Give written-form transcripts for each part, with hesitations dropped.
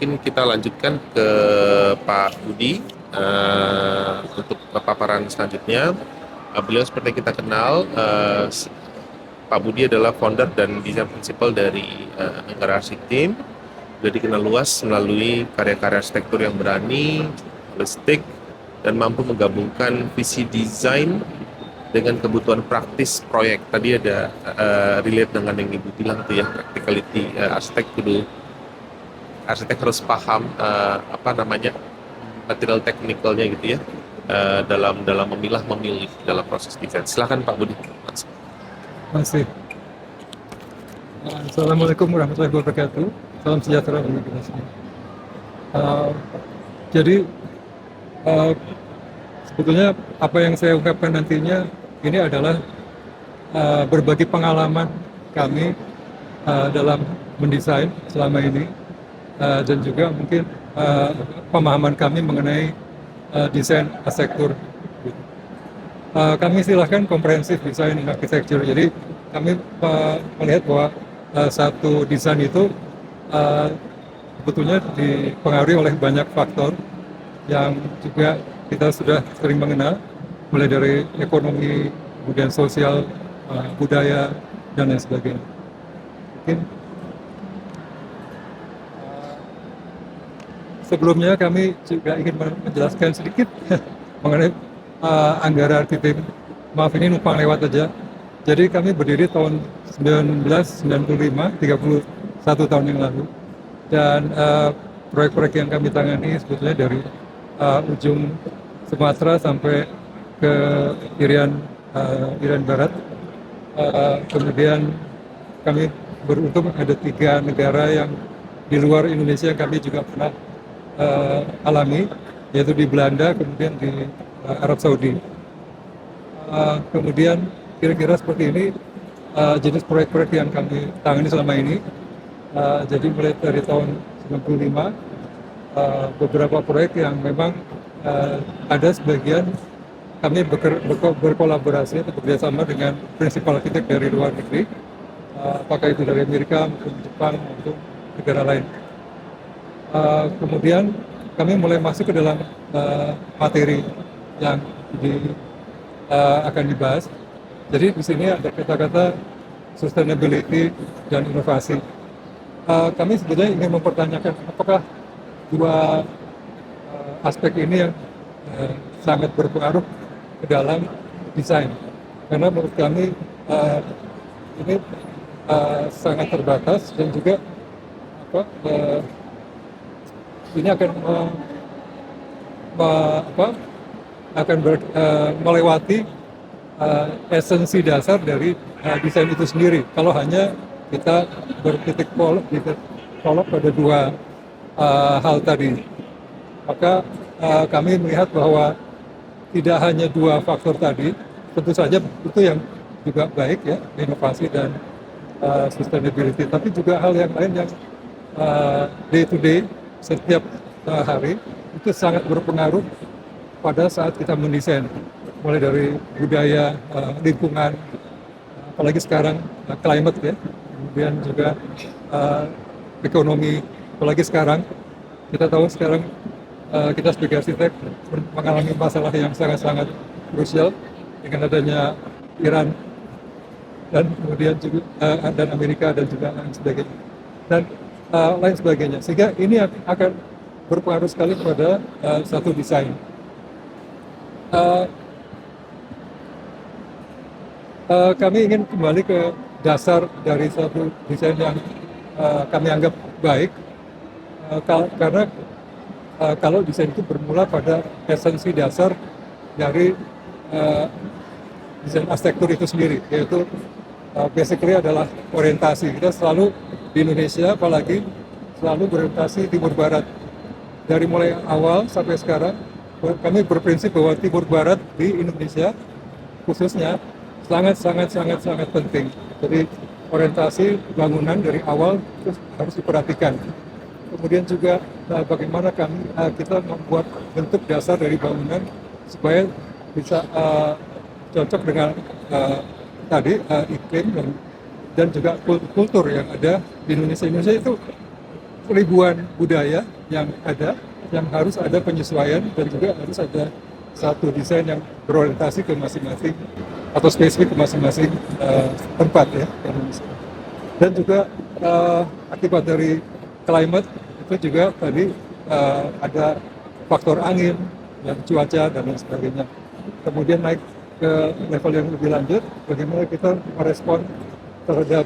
mungkin kita lanjutkan ke Pak Budi untuk paparan selanjutnya. Beliau seperti kita kenal, Pak Budi adalah founder dan desain principal dari Negara Arsik Team. Sudah dikenal luas melalui karya-karya arsitektur yang berani, holistik, dan mampu menggabungkan visi desain dengan kebutuhan praktis proyek. Tadi ada relate dengan yang Ibu bilang tuh ya, practicality, arsitek harus paham material teknikalnya gitu ya, dalam memilih dalam proses desain. Silakan Pak Budi. Masih. Assalamualaikum warahmatullahi wabarakatuh. Salam sejahtera bagi kita semua. Jadi sebetulnya apa yang saya ungkapkan nantinya ini adalah berbagi pengalaman kami dalam mendesain selama ini dan juga mungkin pemahaman kami mengenai desain arsitektur. Kami istilahkan comprehensive design in architecture. Jadi kami melihat bahwa satu desain itu sebetulnya dipengaruhi oleh banyak faktor yang juga kita sudah sering mengenal, mulai dari ekonomi, kemudian sosial, budaya, dan lain sebagainya. Mungkin sebelumnya kami juga ingin menjelaskan sedikit mengenai Anggara Arsitek. Maaf ini numpang lewat aja. Jadi kami berdiri tahun 1995, 31 tahun yang lalu. Dan proyek-proyek yang kami tangani sebetulnya dari ujung Sumatera sampai ke Irian Barat. Kemudian kami beruntung ada 3 negara yang di luar Indonesia yang kami juga pernah alami, yaitu di Belanda, kemudian di Arab Saudi. Kemudian kira-kira seperti ini jenis proyek-proyek yang kami tangani selama ini. Jadi mulai dari tahun 95 beberapa proyek yang memang ada sebagian kami berkolaborasi atau bekerjasama dengan prinsipal arsitek dari luar negeri, apakah itu dari Amerika maupun Jepang maupun negara lain. Kemudian kami mulai masuk ke dalam materi yang akan dibahas. Jadi di sini ada kata-kata sustainability dan inovasi. Kami sebetulnya ingin mempertanyakan apakah dua aspek ini yang sangat berpengaruh ke dalam desain. Karena menurut kami ini sangat terbatas dan juga ini akan melewati esensi dasar dari desain itu sendiri. Kalau hanya kita bertitik tolak pada dua hal tadi, maka kami melihat bahwa tidak hanya dua faktor tadi, tentu saja itu yang juga baik ya, inovasi dan sustainability, tapi juga hal yang lain yang day to day, setiap hari itu sangat berpengaruh pada saat kita mendesain, mulai dari budaya, lingkungan, apalagi sekarang climate ya, kemudian juga ekonomi, apalagi sekarang kita tahu sekarang kita sebagai arsitek mengalami masalah yang sangat-sangat krusial dengan adanya Iran dan kemudian juga dan Amerika dan juga lain sebagainya dan lain sebagainya, sehingga ini akan berpengaruh sekali pada satu desain. Kami ingin kembali ke dasar dari satu desain yang kami anggap baik, karena kalau desain itu bermula pada esensi dasar dari desain arsitektur itu sendiri, yaitu basically adalah orientasi. Kita selalu di Indonesia apalagi selalu berorientasi timur barat. Dari mulai awal sampai sekarang kami berprinsip bahwa timur barat di Indonesia khususnya sangat penting. Jadi orientasi bangunan dari awal itu harus diperhatikan. Kemudian juga bagaimana kita membuat bentuk dasar dari bangunan supaya bisa cocok dengan iklim dan juga kultur yang ada di Indonesia. Indonesia itu ribuan budaya yang ada, yang harus ada penyesuaian dan juga harus ada satu desain yang berorientasi ke masing-masing atau spesifik ke masing-masing tempat ya di Indonesia. Dan juga akibat dari climate itu juga tadi ada faktor angin dan cuaca dan lain sebagainya. Kemudian naik ke level yang lebih lanjut, bagaimana kita merespon terhadap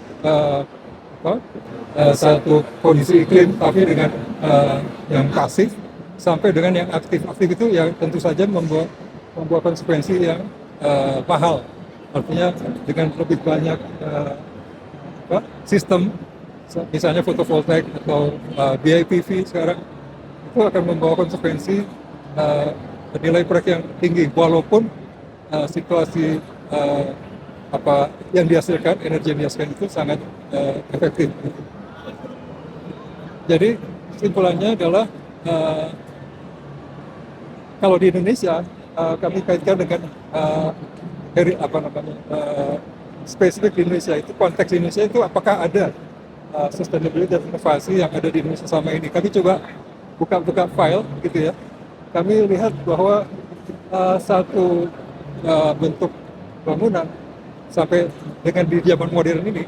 satu kondisi iklim tapi dengan yang pasif sampai dengan yang aktif. Aktif itu yang tentu saja membuat konsekuensi yang mahal. Artinya dengan lebih banyak sistem, misalnya fotovoltaik atau BIPV sekarang, itu akan membawa konsekuensi nilai proyek yang tinggi, walaupun situasi yang dihasilkan, energi yang dihasilkan itu sangat efektif. Jadi kesimpulannya adalah kalau di Indonesia kami kaitkan dengan spesifik di Indonesia itu, konteks Indonesia itu apakah ada sustainability dan inovasi yang ada di Indonesia selama ini. Kami coba buka-buka file gitu ya. Kami lihat bahwa satu bentuk bangunan sampai dengan di zaman modern ini,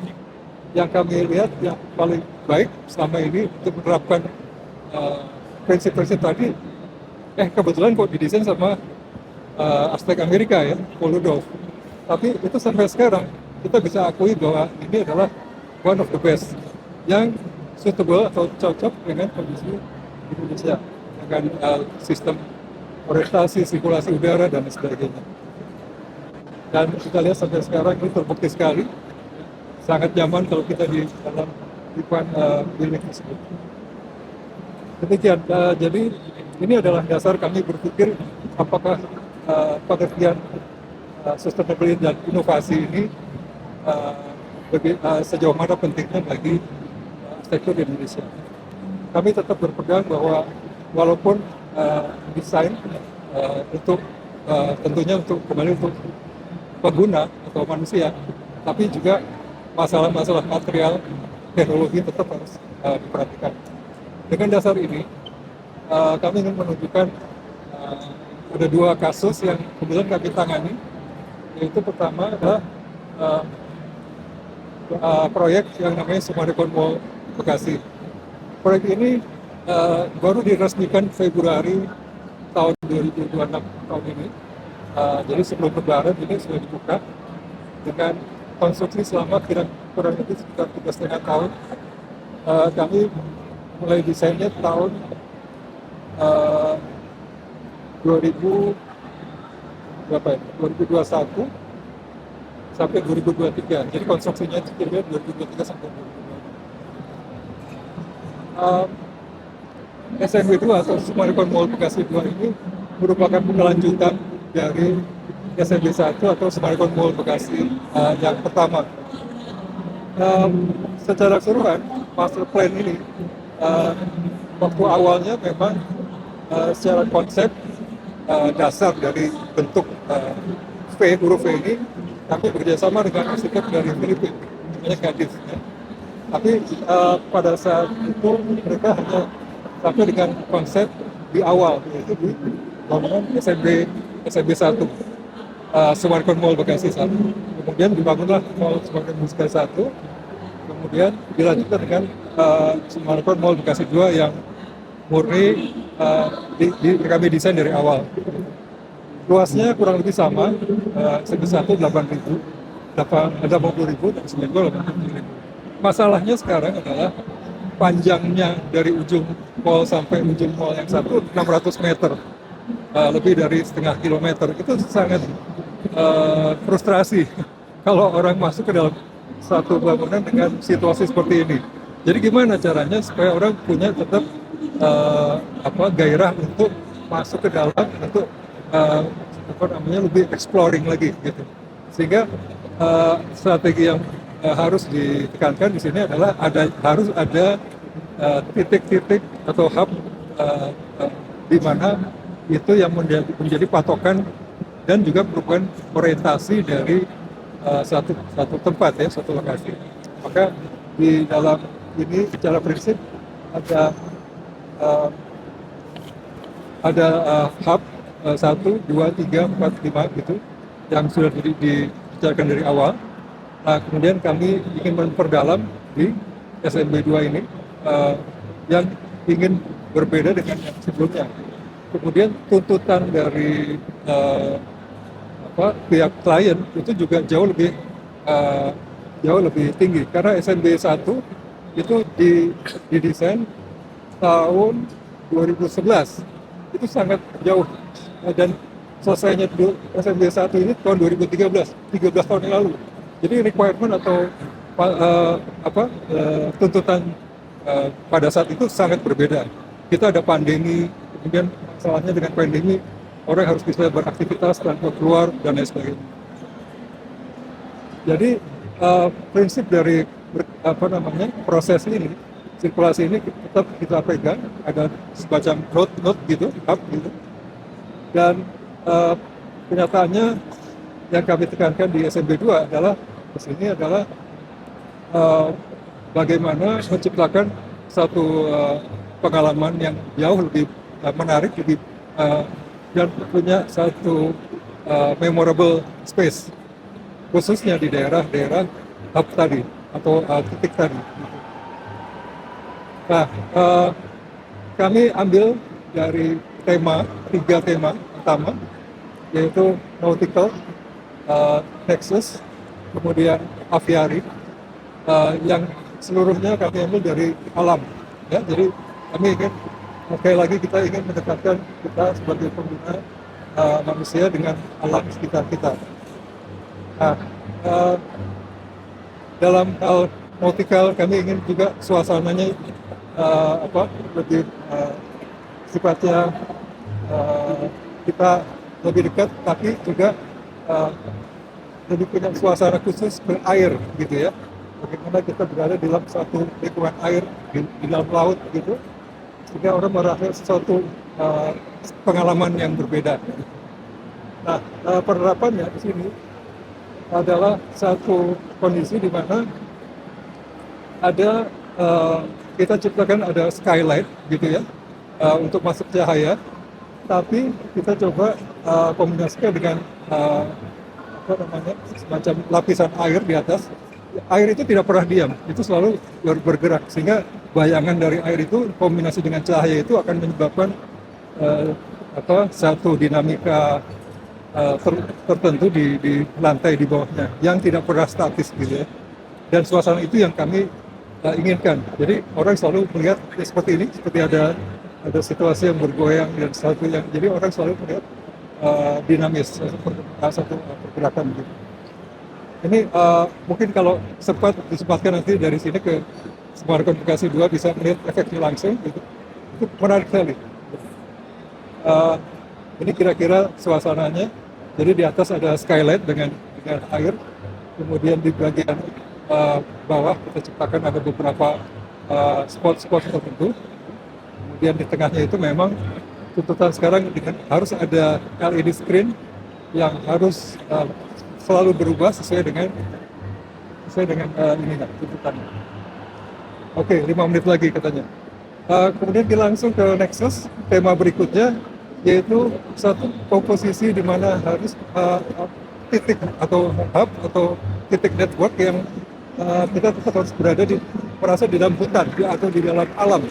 yang kami lihat yang paling baik selama ini untuk menerapkan prinsip-prinsip tadi, kebetulan kok didesain sama arsitek Amerika ya, Paul Rudolph. Tapi itu sampai sekarang kita bisa akui bahwa ini adalah one of the best yang suitable atau cocok dengan kondisi Indonesia dengan sistem orientasi, sirkulasi udara dan sebagainya. Dan kita lihat sampai sekarang ini terbukti sekali sangat nyaman kalau kita di dalam lingkungan building tersebut. Demikian, jadi ini adalah dasar kami berpikir apakah pengertian sustainability dan inovasi ini sejauh mana pentingnya bagi arsitektur di Indonesia. Kami tetap berpegang bahwa walaupun desain untuk tentunya untuk kembali untuk pengguna atau manusia, tapi juga masalah-masalah material, teknologi tetap harus diperhatikan. Dengan dasar ini, kami ingin menunjukkan ada dua kasus yang kemudian kami tangani, yaitu pertama adalah proyek yang namanya Summarecon Mall Bekasi. Proyek ini baru diresmikan Februari tahun 2026 tahun ini. Jadi sebelum Lebaran ini sudah dibuka dengan konstruksi selama kurang lebih sekitar 3,5 tahun. Kami mulai desainnya tahun 2021 sampai 2023. Jadi konstruksinya itu kira-kira 2023 sampai 2023. SMB 2 atau Summarecon Mall Bekasi 2 ini merupakan kelanjutan dari SMB 1 atau Summarecon Mall Bekasi yang pertama. Secara keseluruhan, master plan ini waktu awalnya memang secara konsep dasar dari bentuk huruf V ini, kami bekerjasama dengan arsitek dari Filipina, namanya Gadis. Tapi pada saat itu mereka hanya sampai dengan konsep di awal, yaitu di bangunan SMB 1, Summarecon Mall Bekasi 1. Kemudian dibangunlah Mall Summarecon Mall Bekasi 1, kemudian dilanjutkan dengan Summarecon Mall Bekasi 2 yang murni kami desain dari awal. Luasnya kurang lebih sama, SMB 1 80.000, 80.000 dan 80.000. Masalahnya sekarang adalah panjangnya dari ujung mall sampai ujung mall yang satu 600 meter, lebih dari setengah kilometer. Itu sangat frustrasi kalau orang masuk ke dalam satu bangunan dengan situasi seperti ini. Jadi gimana caranya supaya orang punya tetap gairah untuk masuk ke dalam, untuk lebih exploring lagi gitu. Sehingga strategi yang harus ditekankan di sini adalah harus ada titik-titik atau hub di mana itu yang menjadi patokan dan juga merupakan orientasi dari satu tempat ya, satu lokasi. Maka di dalam ini secara prinsip ada uh, hub 1, 2, 3, 4, 5 gitu yang sudah dibicarakan dari awal. Nah, kemudian kami ingin memperdalam di SMB 2 ini yang ingin berbeda dengan yang sebelumnya. Kemudian tuntutan dari pihak klien itu juga jauh lebih tinggi karena SMB 1 itu didesain tahun 2011, itu sangat jauh. Dan selesainya SMB 1 ini tahun 2013, 13 tahun yang lalu. Jadi requirement atau tuntutan pada saat itu sangat berbeda. Kita ada pandemi, kemudian masalahnya dengan pandemi orang harus bisa beraktivitas tanpa keluar dan lain sebagainya. Jadi prinsip dari proses ini, sirkulasi ini tetap kita pegang, ada semacam note gitu, hub gitu. Dan kenyataannya yang kami tekankan di SMB 2 adalah di sini adalah bagaimana menciptakan satu pengalaman yang jauh lebih menarik, lebih dan punya satu memorable space, khususnya di daerah-daerah hub tadi atau titik tadi. Nah, kami ambil dari tiga tema utama, yaitu nautical, nexus, kemudian aviary, yang seluruhnya kami ambil dari alam. Ya, jadi kami ingin sekali lagi kita ingin mendekatkan kita sebagai pengguna manusia dengan alam sekitar kita. Nah, dalam hal nautical kami ingin juga suasananya lebih sifatnya kita lebih dekat, tapi juga lebih punya suasana khusus ke air gitu ya. Bagaimana kita berada di dalam satu lingkungan air di dalam laut gitu, sehingga orang merasa sesuatu pengalaman yang berbeda. Nah, penerapannya di sini adalah satu kondisi di mana ada kita ciptakan ada skylight gitu ya, untuk masuk cahaya, tapi kita coba kombinasikan dengan semacam lapisan air di atas. Air itu tidak pernah diam, itu selalu bergerak, sehingga bayangan dari air itu kombinasi dengan cahaya itu akan menyebabkan satu dinamika tertentu di lantai di bawahnya yang tidak pernah statis gitu ya. Dan suasana itu yang kami inginkan. Jadi orang selalu melihat seperti ini, seperti ada situasi yang bergoyang dan satu yang, jadi orang selalu melihat dinamis, satu pergerakan gitu. Ini mungkin kalau disempatkan nanti dari sini ke Semarang Bekasi 2 bisa melihat efeknya langsung gitu. Itu menarik sekali. Ini kira-kira suasananya. Jadi di atas ada skylight dengan air, kemudian di bagian bawah kita ciptakan ada beberapa spot-spot tertentu. Kemudian di tengahnya itu memang tuntutan sekarang harus ada LED screen yang harus selalu berubah sesuai dengan tuntutannya. Oke, 5 menit lagi katanya. Kemudian kita langsung ke Nexus, tema berikutnya, yaitu satu komposisi di mana harus titik atau hub atau titik network yang kita tetap harus merasa di dalam hutan atau di dalam alam.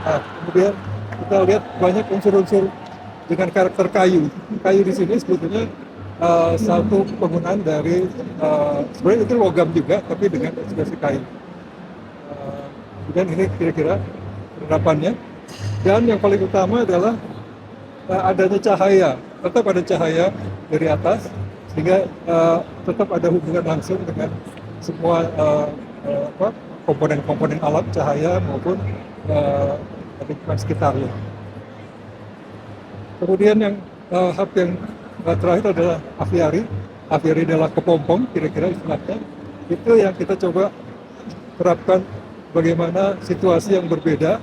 Kemudian kita lihat banyak unsur-unsur dengan karakter kayu. Kayu di sini sebetulnya satu penggunaan dari sebenarnya itu logam juga, tapi dengan ekspresi kayu. Dan ini kira-kira penerapannya. Dan yang paling utama adalah adanya cahaya. Tetap ada cahaya dari atas, sehingga tetap ada hubungan langsung dengan semua komponen-komponen alam, cahaya maupun lingkungan sekitarnya. Kemudian yang hub yang terakhir adalah aviary. Aviary adalah kepompong, kira-kira istilahnya. Itu yang kita coba terapkan bagaimana situasi yang berbeda,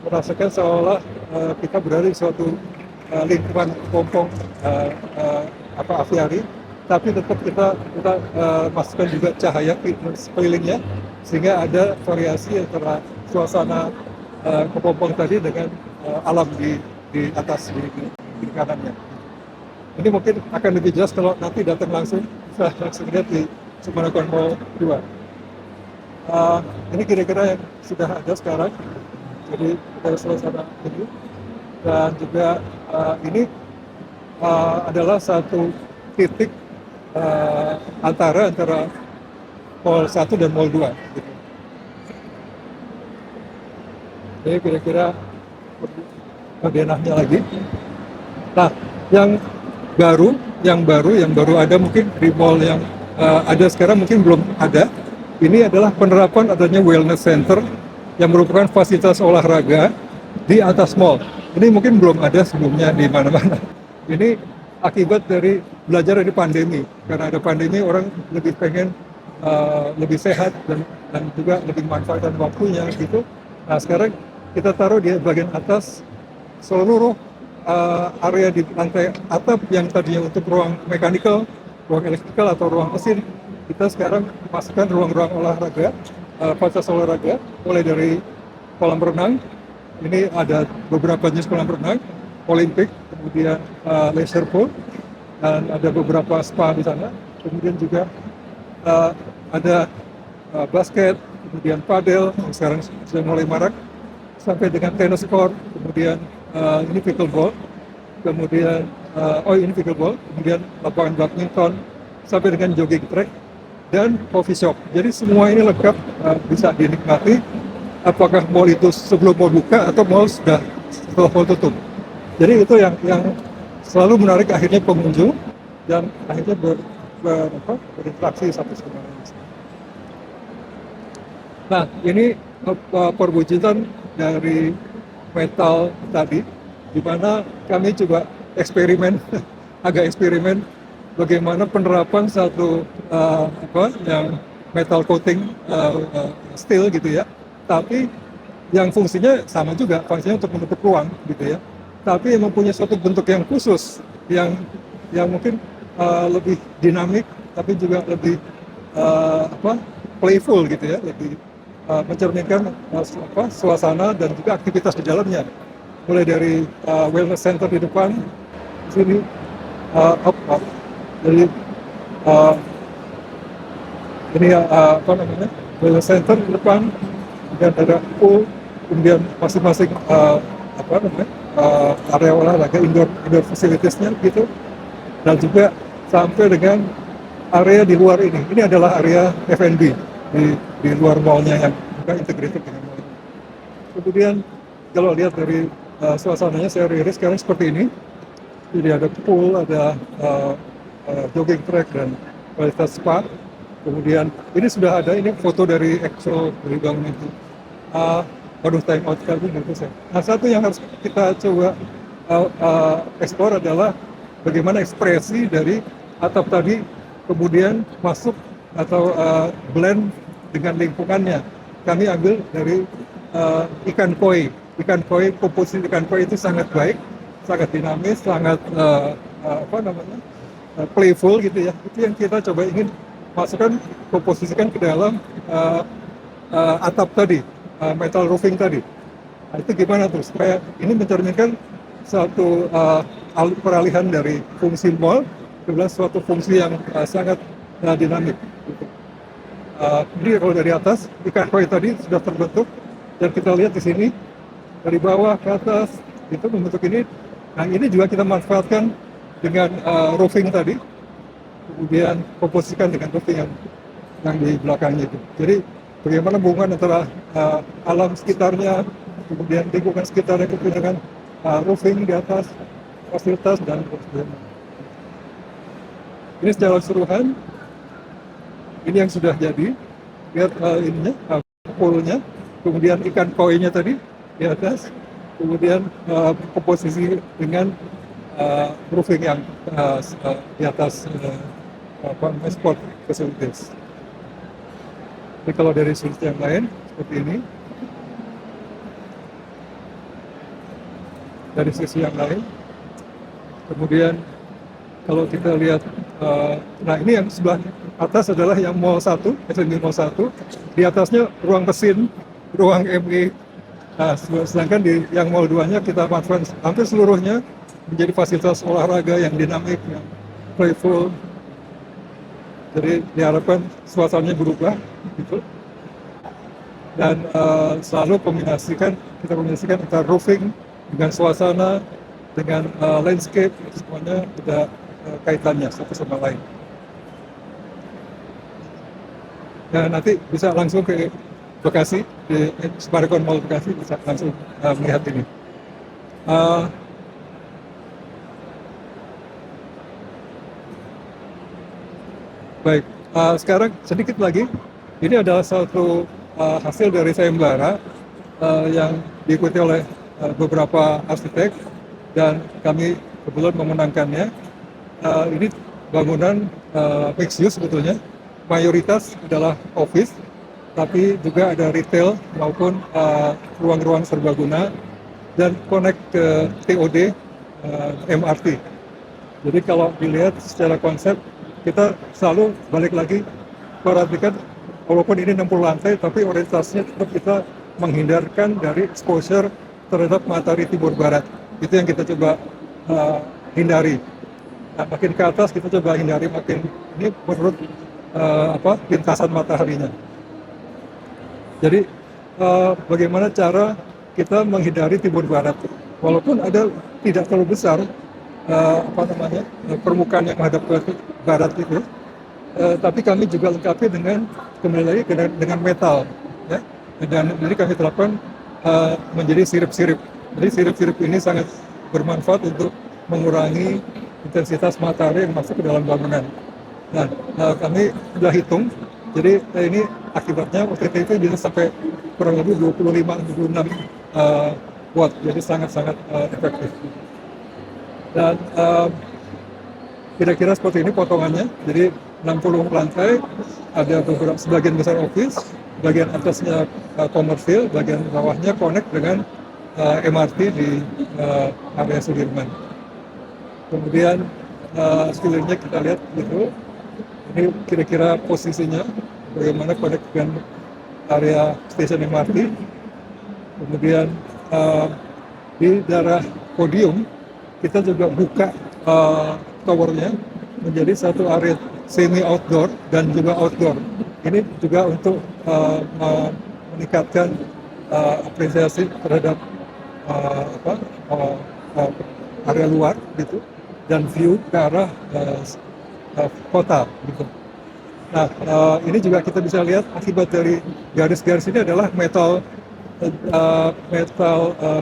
merasakan seolah kita berada di suatu lingkungan kepompong aviary, tapi tetap kita masukkan juga cahaya sekelilingnya, sehingga ada variasi antara suasana kepompong tadi dengan alam di atas di kanannya. Ini mungkin akan lebih jelas kalau nanti datang langsung, bisa langsung lihat di Sumanakon Mall 2. Ini kira-kira yang sudah ada sekarang, jadi kita suasana ini. Dan juga ini adalah satu titik antara Mall 1 dan Mall 2. Gitu. Jadi kira-kira denahnya lagi. Nah, yang baru ada mungkin di mall yang ada sekarang mungkin belum ada. Ini adalah penerapan adanya wellness center yang merupakan fasilitas olahraga di atas mall. Ini mungkin belum ada sebelumnya di mana-mana. Ini akibat dari belajar dari pandemi. Karena ada pandemi, orang lebih pengen lebih sehat dan juga lebih manfaatkan waktunya gitu. Nah, sekarang kita taruh di bagian atas seluruh area di lantai atap yang tadinya untuk ruang mechanical, ruang elektrikal atau ruang mesin, kita sekarang masukkan ruang-ruang olahraga, fasilitas olahraga, mulai dari kolam renang. Ini ada beberapa jenis kolam renang, Olimpik, kemudian leisure pool, dan ada beberapa spa di sana. Kemudian juga ada basket, kemudian padel, yang sekarang sudah mulai marak, sampai dengan tennis court, kemudian ini pickleball, kemudian ini pickleball, kemudian lapangan badminton, sampai dengan jogging track dan coffee shop. Jadi semua ini lengkap, bisa dinikmati. Apakah mall itu sebelum mau buka atau mall sudah setelah mall tutup. Jadi itu yang selalu menarik akhirnya pengunjung dan akhirnya berinteraksi satu sama lain. Nah, ini perwujudan dari metal tadi, di mana kami coba eksperimen, agak eksperimen bagaimana penerapan satu yang metal coating steel gitu ya, tapi yang fungsinya sama juga, fungsinya untuk menutup ruang gitu ya, tapi yang mempunyai suatu bentuk yang khusus, yang mungkin lebih dinamik, tapi juga lebih playful gitu ya, lebih mencerminkan suasana dan juga aktivitas di dalamnya, mulai dari wellness center di depan di sini, jadi ini wellness center di depan, kemudian ada pool, kemudian masing-masing area olahraga indoor facilities-nya gitu, dan juga sampai dengan area di luar ini. Ini adalah area F&B di luar mallnya yang juga integrated dengan mall. Kemudian kalau lihat dari suasananya, saya riris sekarang seperti ini. Jadi ada pool, ada jogging track dan kualitas spa. Kemudian ini sudah ada, ini foto dari actual dari bangunan itu. Waduh, time out kali gitu saya. Nah, satu yang harus kita coba explore adalah bagaimana ekspresi dari atap tadi kemudian masuk atau blend dengan lingkungannya. Kami ambil dari ikan koi. Ikan koi, komposisi ikan koi itu sangat baik, sangat dinamis, sangat playful gitu ya. Itu yang kita coba ingin masukkan, komposisikan ke dalam atap tadi, metal roofing tadi. Nah, itu gimana tuh supaya ini mencerminkan satu peralihan dari fungsi mall ke suatu fungsi yang sangat dinamik. Jadi kalau dari atas ikan koi tadi sudah terbentuk dan kita lihat di sini dari bawah ke atas itu membentuk ini. Nah, ini juga kita manfaatkan dengan roofing tadi, kemudian komposisikan dengan roofing yang di belakangnya itu. Jadi bagaimana hubungan antara alam sekitarnya, kemudian lingkungan sekitarnya, kemudian dengan roofing di atas, fasilitas dan sebagainya. Ini secara keseluruhan, ini yang sudah jadi. Lihat ininya, poolnya, kemudian ikan koi-nya tadi di atas, kemudian komposisi dengan roofing yang di atas sport facilities. Jadi kalau dari sudut yang lain seperti ini, dari sisi yang lain, kemudian kalau kita lihat, nah ini yang sebelah atas adalah yang Mall 1, F&B Mall 1, di atasnya ruang mesin, ruang ME, Nah, sedangkan di yang Mall 2-nya kita manfaatkan hampir seluruhnya menjadi fasilitas olahraga yang dinamik, yang playful. Jadi diharapkan suasananya berubah gitu. Dan selalu kita kombinasikan antara roofing dengan suasana, dengan landscape, semuanya ada kaitannya satu sama lain. Dan nanti bisa langsung ke Bekasi, di Sparkon Mall Bekasi, bisa langsung melihat ini. Uh, Baik, sekarang sedikit lagi, ini adalah satu hasil dari sayembara yang diikuti oleh beberapa arsitek dan kami kebetulan memenangkannya. Ini bangunan mixed use sebetulnya, mayoritas adalah office, tapi juga ada retail maupun ruang-ruang serbaguna dan connect ke TOD MRT. Jadi kalau dilihat secara konsep, kita selalu balik lagi perhatikan, walaupun ini 60 lantai, tapi orientasinya tetap kita menghindarkan dari exposure terhadap matahari timur barat. Itu yang kita coba hindari. Nah, makin ke atas kita coba hindari, makin ini menurut lintasan mataharinya. Jadi bagaimana cara kita menghindari timur barat, walaupun ada tidak terlalu besar permukaan yang menghadap ke barat itu, tapi kami juga lengkapi dengan kembali lagi dengan metal, ya. Dan jadi kami terapkan menjadi sirip-sirip. Jadi sirip-sirip ini sangat bermanfaat untuk mengurangi intensitas matahari yang masuk ke dalam bangunan. Nah, kami sudah hitung, jadi ini akibatnya waktu itu bisa sampai kurang lebih 25-26 watt, jadi sangat-sangat efektif. Dan kira-kira seperti ini potongannya, jadi 60 lantai, ada beberapa sebagian besar office, bagian atasnya komersil, bagian bawahnya connect dengan MRT di area Sudirman. Kemudian sekelilingnya kita lihat gitu, ini kira-kira posisinya, bagaimana connect dengan area stasiun MRT. Kemudian di daerah podium, kita juga buka towernya menjadi satu area semi outdoor dan juga outdoor. Ini juga untuk meningkatkan apresiasi terhadap area luar gitu, dan view ke arah kota gitu. Nah, ini juga kita bisa lihat akibat dari garis-garis ini adalah metal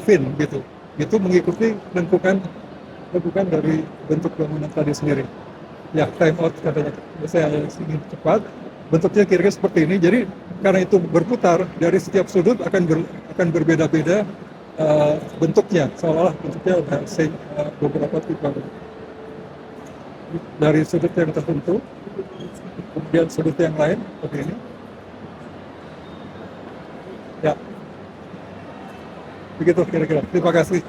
fin gitu. Itu mengikuti lengkungan dari bentuk bangunan tadi sendiri. Ya, time out katanya. Saya ingin cepat. Bentuknya kira-kira seperti ini. Jadi karena itu berputar dari setiap sudut akan berbeda-beda bentuknya. Seolah-olah bentuknya ada beberapa tipe. Dari sudut yang tertentu, kemudian sudut yang lain seperti ini. Ya, begitu kira-kira. Terima kasih.